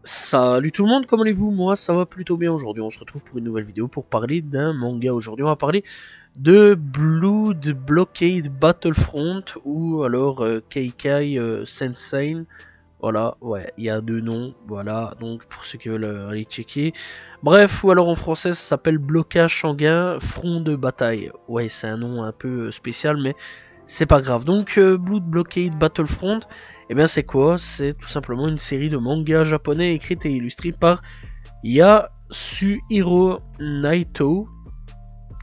Salut tout le monde, comment allez-vous? Moi ça va plutôt bien aujourd'hui. On se retrouve pour une nouvelle vidéo pour parler d'un manga. Aujourd'hui on va parler de Blood Blockade Battlefront ou alors Keikai Sensei. Voilà, ouais, il y a deux noms, voilà, donc pour ceux qui veulent aller checker. Bref, ou alors en français ça s'appelle Blocage sanguin, front de bataille. Ouais, c'est un nom un peu spécial, mais c'est pas grave. Donc Blood Blockade Battlefront, eh bien c'est quoi? C'est tout simplement une série de mangas japonais écrite et illustrée par Yasuhiro Naito.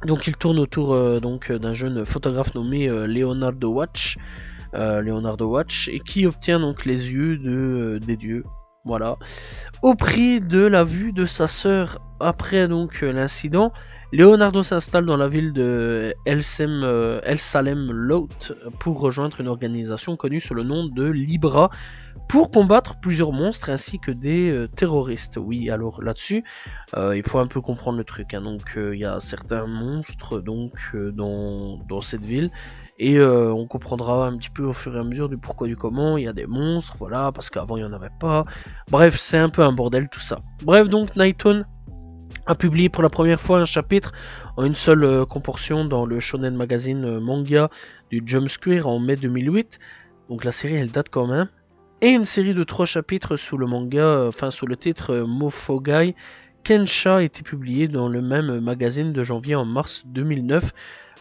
Donc il tourne autour donc d'un jeune photographe nommé Leonardo Watch, et qui obtient donc les yeux des dieux. Voilà. Au prix de la vue de sa sœur après donc l'incident, Leonardo s'installe dans la ville de El Salem Lot pour rejoindre une organisation connue sous le nom de Libra pour combattre plusieurs monstres ainsi que des terroristes. Oui, alors là-dessus, il faut un peu comprendre le truc. Hein. Donc il y a certains monstres donc dans cette ville. Et on comprendra un petit peu au fur et à mesure du pourquoi du comment. Il y a des monstres, voilà, parce qu'avant il n'y en avait pas. Bref, c'est un peu un bordel tout ça. Bref, donc Nighton a publié pour la première fois un chapitre en une seule comportion dans le Shonen Magazine manga du Jump Square en mai 2008. Donc la série elle date quand même. Et une série de 3 chapitres sous le manga, sous le titre Mofogai Kensha a été publiée dans le même magazine de janvier en mars 2009.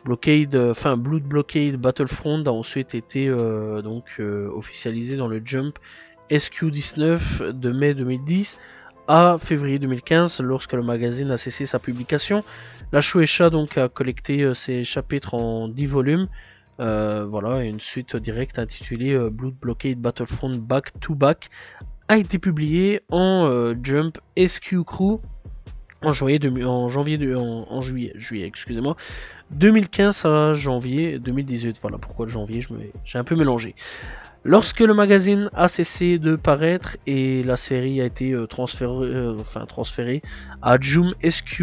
Blood Blockade Battlefront a ensuite été officialisé dans le Jump SQ19 de mai 2010 à février 2015 lorsque le magazine a cessé sa publication. La Shueisha donc a collecté ces chapitres en 10 volumes. Voilà, une suite directe intitulée Blood Blockade Battlefront Back to Back a été publiée en Jump SQ Crew en juillet, excusez-moi, 2015 à janvier 2018. Voilà pourquoi le janvier, j'ai un peu mélangé. Lorsque le magazine a cessé de paraître et la série a été transférée à Jump SQ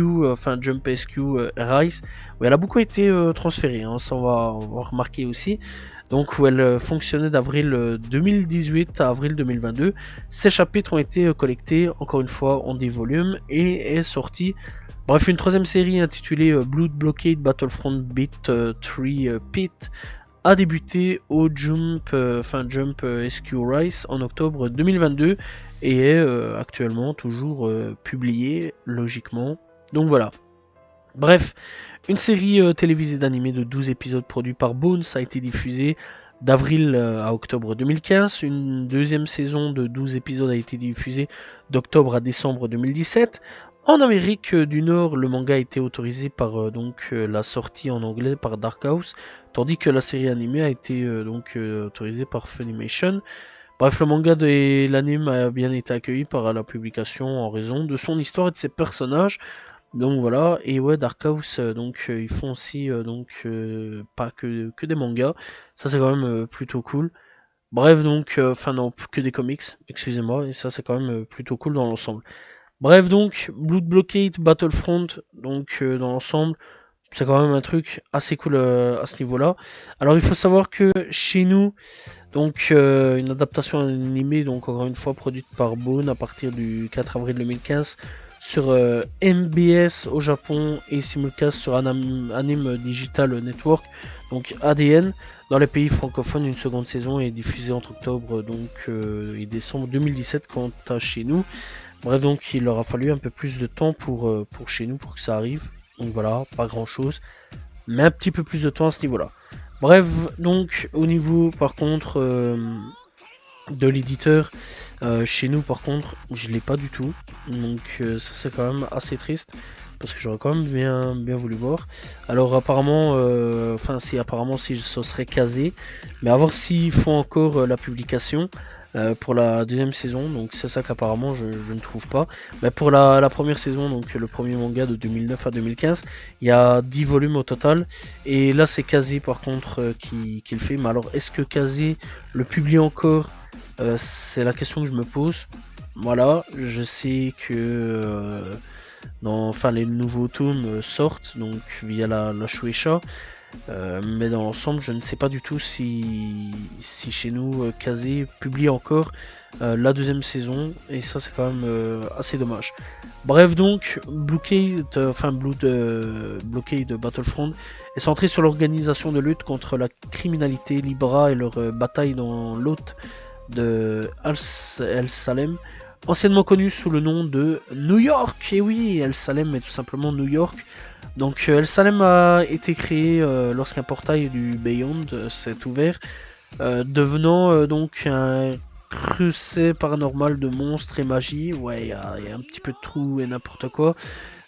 Rise, où elle a beaucoup été transférée, hein, ça on va remarquer aussi. Donc où elle fonctionnait d'avril 2018 à avril 2022. Ces chapitres ont été collectés encore une fois en 10 volumes et est sorti. Bref, une troisième série intitulée Blood Blockade Battlefront Beat 3 Pit a débuté au Jump SQ Rise en octobre 2022 et est actuellement toujours publié logiquement. Donc voilà. Bref, une série télévisée d'animé de 12 épisodes produit par Bones a été diffusée d'avril à octobre 2015. Une deuxième saison de 12 épisodes a été diffusée d'octobre à décembre 2017. En Amérique du Nord, le manga a été autorisé par la sortie en anglais par Dark House, tandis que la série animée a été autorisée par Funimation. Bref, le manga et l'anime a bien été accueilli par la publication en raison de son histoire et de ses personnages. Donc voilà, et ouais, Dark House, ils font aussi pas que des mangas, ça c'est quand même plutôt cool. Bref, non, que des comics, excusez-moi, et ça c'est quand même plutôt cool dans l'ensemble. Bref, donc, Blood Blockade Battlefront, dans l'ensemble, c'est quand même un truc assez cool à ce niveau-là. Alors, il faut savoir que chez nous, une adaptation animée, donc encore une fois produite par Bone à partir du 4 avril 2015 sur MBS au Japon et simulcast sur Anime Digital Network, donc ADN. Dans les pays francophones, une seconde saison est diffusée entre octobre et décembre 2017 quant à chez nous. Bref, donc il leur a fallu un peu plus de temps pour chez nous pour que ça arrive. Donc voilà, pas grand chose, mais un petit peu plus de temps à ce niveau-là. Bref, donc au niveau par contre de l'éditeur, chez nous par contre, je l'ai pas du tout. Donc ça c'est quand même assez triste parce que j'aurais quand même bien voulu voir. Alors apparemment, si ce serait casé, mais à voir s'ils font encore la publication. Pour la deuxième saison, donc c'est ça qu'apparemment je ne trouve pas. Mais pour la première saison, donc le premier manga de 2009 à 2015, il y a 10 volumes au total. Et là c'est Kazé par contre qui le fait. Mais alors est-ce que Kazé le publie encore? C'est la question que je me pose. Voilà, je sais que les nouveaux tomes sortent donc via la Shueisha. Mais dans l'ensemble, je ne sais pas du tout si chez nous, Kazé publie encore la deuxième saison, et ça c'est quand même assez dommage. Bref, donc, Blockade Battlefront est centré sur l'organisation de lutte contre la criminalité Libra et leur bataille dans l'hôte de El Salem, anciennement connu sous le nom de New York. Et oui, El Salem est tout simplement New York. Donc El Salem a été créé lorsqu'un portail du Beyond s'est ouvert, devenant donc un crucé paranormal de monstres et magie. Ouais, il y a un petit peu de trou et n'importe quoi.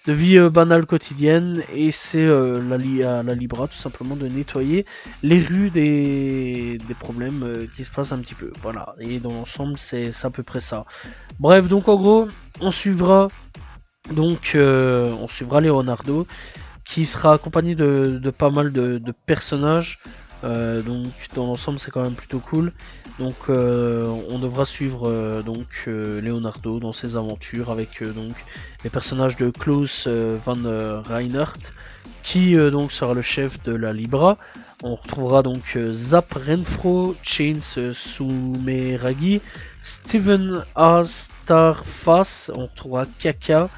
De vie banale quotidienne, et c'est à la Libra tout simplement de nettoyer les rues des problèmes qui se passent un petit peu. Voilà, et dans l'ensemble c'est à peu près ça. Bref, donc en gros, on suivra Leonardo, qui sera accompagné de pas mal de personnages. Donc dans l'ensemble c'est quand même plutôt cool. Donc on devra suivre Leonardo dans ses aventures avec donc les personnages de Klaus Van Reinhardt, qui donc sera le chef de la Libra. On retrouvera donc Zap Renfro, Chains Sumeragi, Steven A. Starface, on retrouvera Kaka.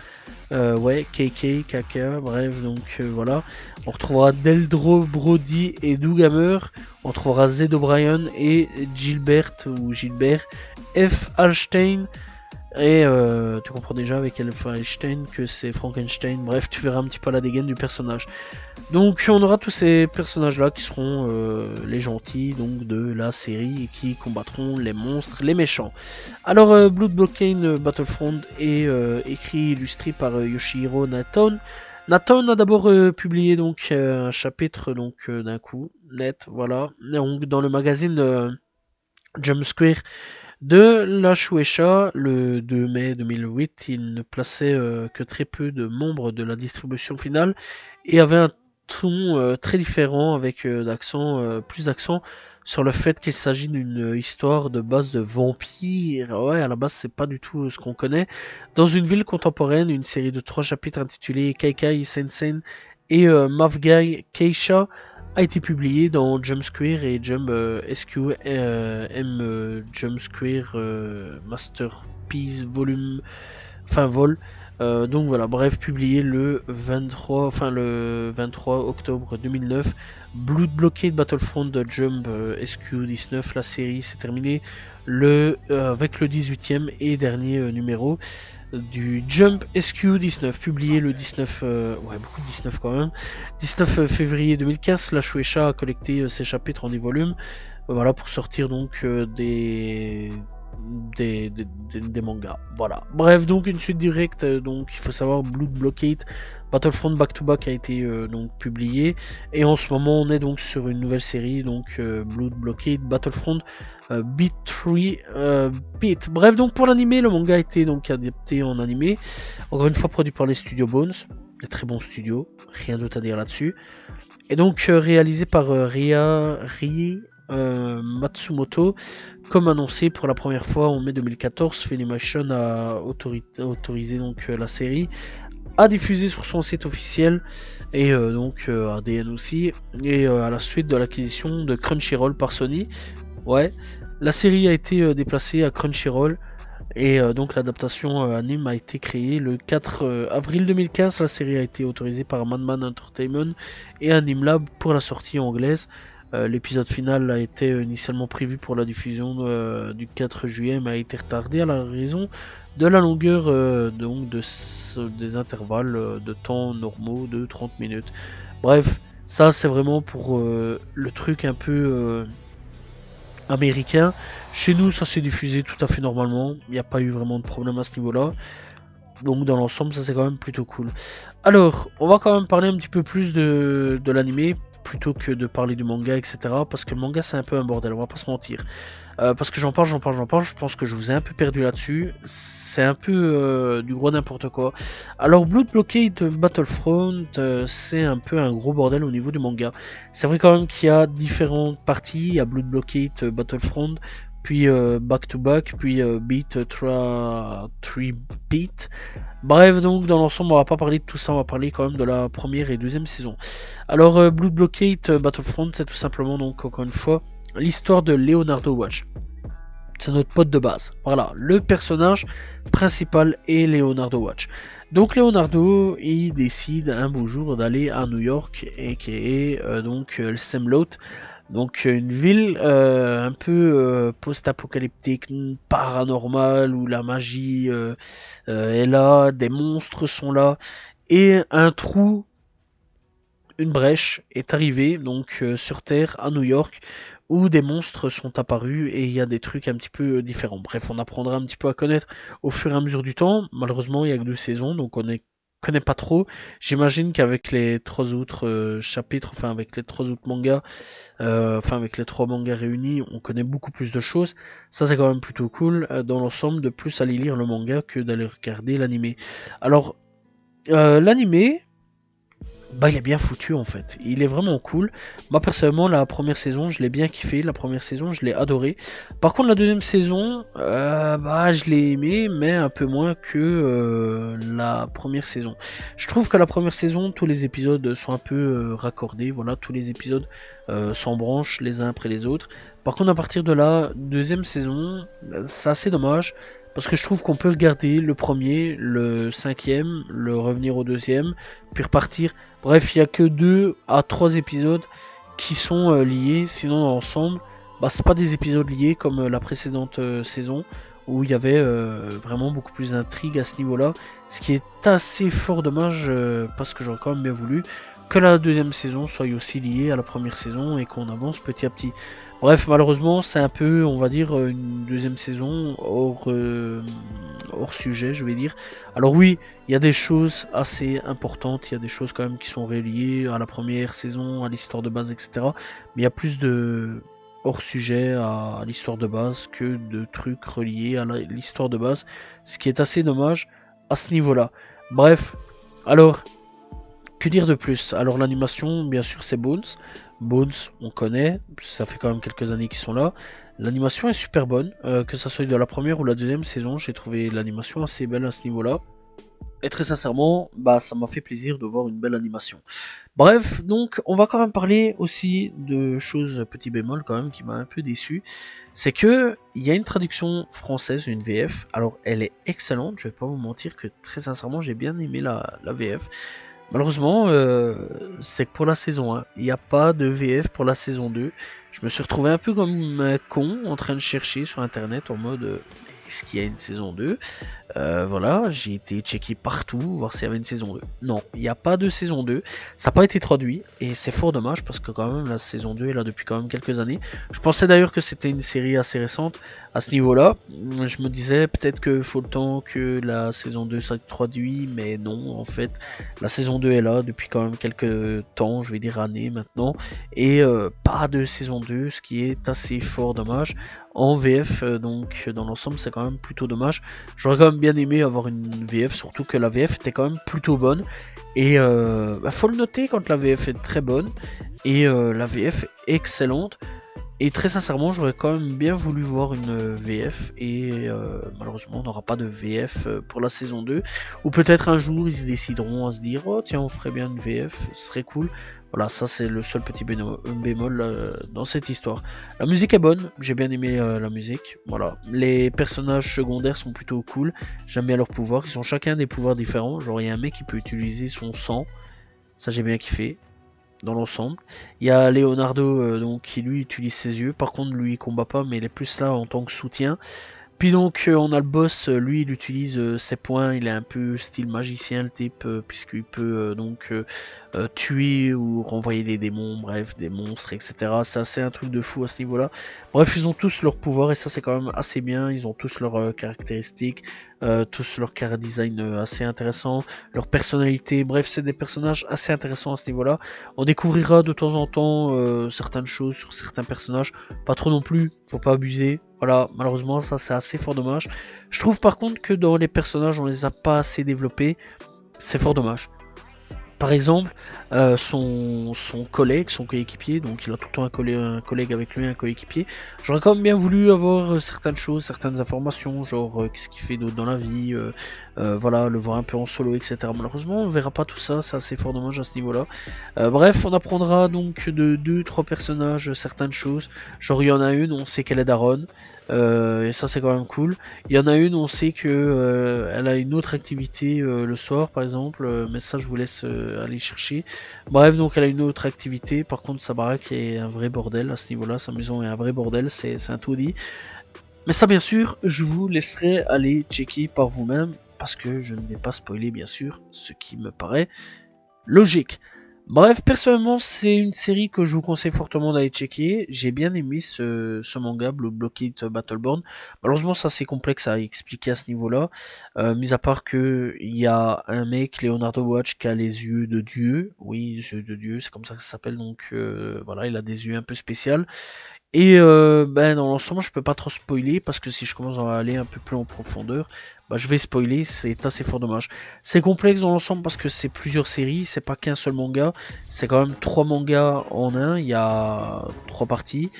KK, bref, donc voilà. On retrouvera Deldro Brody et Doughammer. On retrouvera Zed O'Brien et Gilbert F. Hallstein. Et tu comprends déjà avec F. Hallstein que c'est Frankenstein. Bref, tu verras un petit peu la dégaine du personnage. Donc on aura tous ces personnages là qui seront les gentils donc de la série et qui combattront les monstres, les méchants. Alors Blood Blockade Battlefront est écrit et illustré par Yoshihiro Natone. Natone a d'abord publié donc un chapitre donc d'un coup net, voilà, donc dans le magazine Jump Square de la Shueisha le 2 mai 2008. Il ne plaçait que très peu de membres de la distribution finale et avait un ton très différent avec plus d'accent sur le fait qu'il s'agit d'une histoire de base de vampires. Ouais, à la base c'est pas du tout ce qu'on connaît. Dans une ville contemporaine, une série de 3 chapitres intitulés Kaikai Sensen et Mavgai Keisha a été publiée dans Jump Square et Jump Jump Square Masterpiece Volume, enfin Vol. Donc voilà, bref, publié le 23 octobre 2009. Blood Blockade Battlefront de Jump SQ19, la série s'est terminée avec le 18e et dernier numéro du Jump SQ19, publié le 19, beaucoup de 19 quand même, 19 février 2015. La Shueisha a collecté ses chapitres en 10 volumes, voilà, pour sortir donc des mangas. Voilà. Bref, donc une suite directe. Donc il faut savoir, Blood Blockade Battlefront Back to Back a été donc publié, et en ce moment on est donc sur une nouvelle série, donc Blood Blockade Battlefront Beat 3 Beat. Bref, donc pour l'animé, le manga a été donc adapté en animé, encore une fois produit par les studios Bones, des très bons studios, rien d'autre à dire là-dessus, et donc réalisé par Rie Matsumoto. Comme annoncé pour la première fois en mai 2014, Funimation a autorisé donc la série à diffuser sur son site officiel, et donc ADN aussi, et à la suite de l'acquisition de Crunchyroll par Sony. Ouais, la série a été déplacée à Crunchyroll, et donc l'adaptation anime a été créée le 4 avril 2015. La série a été autorisée par Madman Entertainment et Anime Lab pour la sortie anglaise. L'épisode final a été initialement prévu pour la diffusion du 4 juillet, mais a été retardé à la raison de la longueur donc des intervalles de temps normaux de 30 minutes. Bref, ça c'est vraiment pour le truc un peu américain. Chez nous, ça s'est diffusé tout à fait normalement, il n'y a pas eu vraiment de problème à ce niveau-là. Donc dans l'ensemble, ça c'est quand même plutôt cool. Alors, on va quand même parler un petit peu plus de l'animé, plutôt que de parler du manga, etc. Parce que le manga c'est un peu un bordel, on va pas se mentir. Parce que j'en parle, je pense que je vous ai un peu perdu là-dessus. C'est un peu du gros n'importe quoi. Alors Blood Blockade Battlefront, c'est un peu un gros bordel au niveau du manga. C'est vrai quand même qu'il y a différentes parties. Il y a Blood Blockade Battlefront, puis Back to Back, puis Beat 3 Beat. Bref, donc dans l'ensemble, on va pas parler de tout ça, on va parler quand même de la première et deuxième saison. Alors, Blood Blockade Battlefront, c'est tout simplement, donc encore une fois, l'histoire de Leonardo Watch. C'est notre pote de base. Voilà, le personnage principal est Leonardo Watch. Donc Leonardo, il décide un beau jour d'aller à New York, et qui est donc le Semlot. Donc une ville un peu post-apocalyptique, paranormale, où la magie est là, des monstres sont là, et un trou, une brèche est arrivée donc sur Terre à New York, où des monstres sont apparus et il y a des trucs un petit peu différents. Bref, on apprendra un petit peu à connaître au fur et à mesure du temps. Malheureusement, il n'y a que 2 saisons, donc on ne connaît pas trop. J'imagine qu'avec les 3 autres chapitres, enfin avec les 3 autres mangas, enfin avec les 3 mangas réunis, on connaît beaucoup plus de choses. Ça, c'est quand même plutôt cool dans l'ensemble, de plus aller lire le manga que d'aller regarder l'animé. Alors, l'animé, bah, il est bien foutu en fait, il est vraiment cool. Moi personnellement, la première saison je l'ai bien kiffé, la première saison je l'ai adoré. Par contre la deuxième saison, bah je l'ai aimé, mais un peu moins que la première saison. Je trouve que la première saison, tous les épisodes sont un peu raccordés, voilà, tous les épisodes s'embranchent les uns après les autres. Par contre à partir de la deuxième saison, c'est assez dommage. Parce que je trouve qu'on peut regarder le premier, le cinquième, le revenir au deuxième, puis repartir. Bref, il n'y a que 2 à 3 épisodes qui sont liés, sinon dans l'ensemble, bah, c'est pas des épisodes liés comme la précédente saison, où il y avait vraiment beaucoup plus d'intrigue à ce niveau-là, ce qui est assez fort dommage, parce que j'aurais quand même bien voulu que la deuxième saison soit aussi liée à la première saison et qu'on avance petit à petit. Bref, malheureusement, c'est un peu, on va dire, une deuxième saison hors sujet, je vais dire. Alors oui, il y a des choses assez importantes, il y a des choses quand même qui sont reliées à la première saison, à l'histoire de base, etc. Mais il y a plus de hors sujet à l'histoire de base que de trucs reliés à l'histoire de base, ce qui est assez dommage à ce niveau-là. Bref, alors, que dire de plus? Alors l'animation, bien sûr, c'est Bones. Bones, on connaît, ça fait quand même quelques années qu'ils sont là. L'animation est super bonne, que ça soit de la première ou la deuxième saison, j'ai trouvé l'animation assez belle à ce niveau-là. Et très sincèrement, bah ça m'a fait plaisir de voir une belle animation. Bref, donc on va quand même parler aussi de choses petit bémol quand même qui m'a un peu déçu. C'est que il y a une traduction française, une VF. Alors elle est excellente, je vais pas vous mentir que très sincèrement j'ai bien aimé la VF. Malheureusement, c'est que pour la saison 1, il n'y a pas de VF pour la saison 2. Je me suis retrouvé un peu comme un con en train de chercher sur internet en mode est-ce qu'il y a une saison 2? Voilà, j'ai été checké partout, voir s'il y avait une saison 2. Non, il n'y a pas de saison 2. Ça n'a pas été traduit, et c'est fort dommage, parce que quand même, la saison 2 est là depuis quand même quelques années. Je pensais d'ailleurs que c'était une série assez récente à ce niveau-là. Je me disais peut-être qu'il faut le temps que la saison 2 soit traduite, mais non, en fait, la saison 2 est là depuis quand même quelques temps, je vais dire années maintenant, et pas de saison 2, ce qui est assez fort dommage. En VF, donc dans l'ensemble, c'est quand même plutôt dommage. J'aurais quand même bien aimé avoir une VF, surtout que la VF était quand même plutôt bonne. Et faut le noter quand la VF est très bonne, et la VF est excellente. Et très sincèrement, j'aurais quand même bien voulu voir une VF, et malheureusement, on n'aura pas de VF pour la saison 2. Ou peut-être un jour, ils décideront à se dire, oh tiens, on ferait bien une VF, ce serait cool. Voilà, ça c'est le seul petit bémol dans cette histoire. La musique est bonne, j'ai bien aimé la musique. Voilà, les personnages secondaires sont plutôt cool, j'aime bien leurs pouvoirs, ils ont chacun des pouvoirs différents. Genre, il y a un mec qui peut utiliser son sang, ça j'ai bien kiffé. Dans l'ensemble, il y a Leonardo donc qui lui utilise ses yeux. Par contre, lui il combat pas, mais il est plus là en tant que soutien. Puis donc on a le boss, lui il utilise ses poings, il est un peu style magicien le type, puisqu'il peut tuer ou renvoyer des démons, bref, des monstres, etc. C'est assez un truc de fou à ce niveau-là. Bref, ils ont tous leurs pouvoirs, et ça c'est quand même assez bien, ils ont tous leurs caractéristiques, tous leur chara design assez intéressant, leur personnalité, bref, c'est des personnages assez intéressants à ce niveau-là. On découvrira de temps en temps certaines choses sur certains personnages, pas trop non plus, faut pas abuser. Voilà, malheureusement ça c'est assez fort dommage. Je trouve par contre que dans les personnages on les a pas assez développés, c'est fort dommage. Par exemple, son collègue, son coéquipier, donc il a tout le temps un collègue avec lui, un coéquipier. J'aurais quand même bien voulu avoir certaines choses, certaines informations, genre qu'est-ce qu'il fait d'autre dans la vie, voilà, le voir un peu en solo, etc. Malheureusement, on verra pas tout ça, c'est assez fort dommage à ce niveau-là. Bref, on apprendra donc de 2-3 personnages certaines choses. Genre, il y en a une, on sait qu'elle est Daron. Et ça c'est quand même cool. Il y en a une, on sait que elle a une autre activité le soir par exemple, mais ça je vous laisse aller chercher. Bref, donc elle a une autre activité, par contre sa baraque est un vrai bordel à ce niveau-là, sa maison est un vrai bordel, c'est un tout dit. Mais ça bien sûr, je vous laisserai aller checker par vous-même, parce que je ne vais pas spoiler bien sûr, ce qui me paraît logique. Bref, personnellement, c'est une série que je vous conseille fortement d'aller checker. J'ai bien aimé ce manga, Blue Blockade Battleborn. Malheureusement, c'est assez complexe à expliquer à ce niveau-là. Mis à part que il y a un mec, Leonardo Watch, qui a les yeux de Dieu. Oui, les yeux de Dieu, c'est comme ça que ça s'appelle. Donc voilà, il a des yeux un peu spéciaux. Et ben, dans l'ensemble, je peux pas trop spoiler parce que si je commence à aller un peu plus en profondeur, bah, je vais spoiler, c'est assez fort dommage. C'est complexe dans l'ensemble parce que c'est plusieurs séries, c'est pas qu'un seul manga, c'est quand même 3 mangas en un, il y a 3 parties,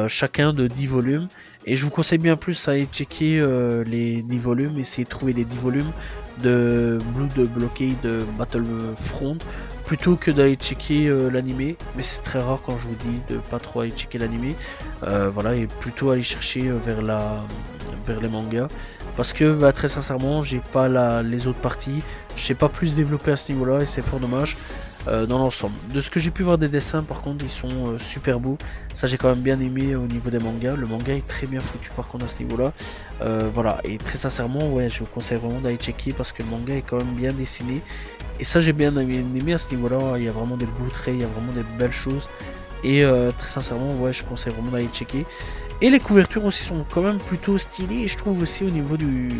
chacun de 10 volumes. Et je vous conseille bien plus à aller checker les 10 volumes, essayer de trouver les 10 volumes de Blue Blockade Battlefront plutôt que d'aller checker l'animé, mais c'est très rare quand je vous dis de pas trop aller checker l'animé, voilà, et plutôt aller chercher vers les mangas, parce que bah, très sincèrement j'ai pas les autres parties, je sais pas plus développé à ce niveau là et c'est fort dommage. Dans l'ensemble. De ce que j'ai pu voir des dessins, par contre, ils sont super beaux. Ça, j'ai quand même bien aimé au niveau des mangas. Le manga est très bien foutu, par contre, à ce niveau-là. Voilà, et très sincèrement, ouais, je vous conseille vraiment d'aller checker parce que le manga est quand même bien dessiné. Et ça, j'ai bien aimé à ce niveau-là. Il y a vraiment des beaux traits, il y a vraiment des belles choses. Et très sincèrement, ouais, je conseille vraiment d'aller checker. Et les couvertures aussi sont quand même plutôt stylées, je trouve aussi au niveau du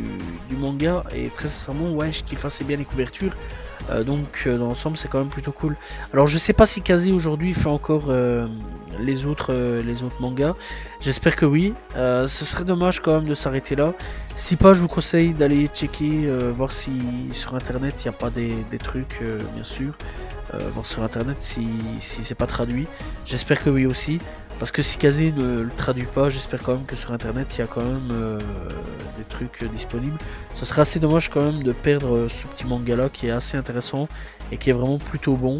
manga. Et très sincèrement, ouais, je kiffe assez bien les couvertures. Donc dans l'ensemble c'est quand même plutôt cool. Alors je sais pas si Kaze aujourd'hui fait encore les autres mangas. J'espère que oui. Ce serait dommage quand même de s'arrêter là. Si pas, je vous conseille d'aller checker, voir si sur internet il n'y a pas des trucs, bien sûr. Voir sur internet si c'est pas traduit. J'espère que oui aussi. Parce que si Kaze ne le traduit pas, j'espère quand même que sur internet il y a quand même des trucs disponibles. Ce serait assez dommage quand même de perdre ce petit manga là qui est assez intéressant et qui est vraiment plutôt bon.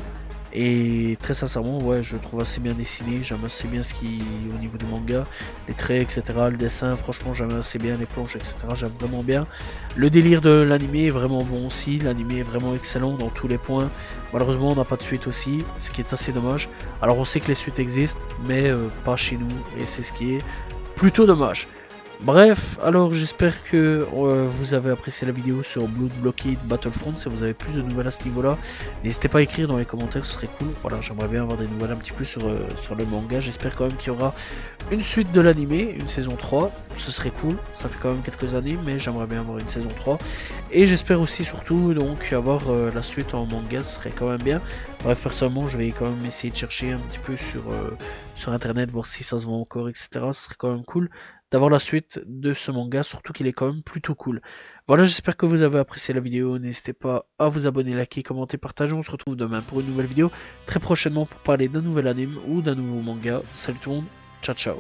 Et très sincèrement, ouais, je le trouve assez bien dessiné, j'aime assez bien ce qui au niveau du manga, les traits, etc., le dessin, franchement j'aime assez bien les planches, etc., j'aime vraiment bien. Le délire de l'animé est vraiment bon aussi, l'animé est vraiment excellent dans tous les points. Malheureusement on n'a pas de suite aussi, ce qui est assez dommage. Alors on sait que les suites existent, mais pas chez nous, et c'est ce qui est plutôt dommage. Bref, alors j'espère que vous avez apprécié la vidéo sur Blue Blockade Battlefront. Si vous avez plus de nouvelles à ce niveau-là, n'hésitez pas à écrire dans les commentaires, ce serait cool. Voilà, j'aimerais bien avoir des nouvelles un petit peu sur le manga. J'espère quand même qu'il y aura une suite de l'animé, une saison 3. Ce serait cool, ça fait quand même quelques années, mais j'aimerais bien avoir une saison 3. Et j'espère aussi surtout donc avoir la suite en manga, ce serait quand même bien. Bref, personnellement, je vais quand même essayer de chercher un petit peu sur internet, voir si ça se vend encore, etc. Ce serait quand même cool d'avoir la suite de ce manga, surtout qu'il est quand même plutôt cool. Voilà, j'espère que vous avez apprécié la vidéo, n'hésitez pas à vous abonner, liker, commenter, partager, on se retrouve demain pour une nouvelle vidéo, très prochainement pour parler d'un nouvel anime ou d'un nouveau manga. Salut tout le monde, ciao ciao.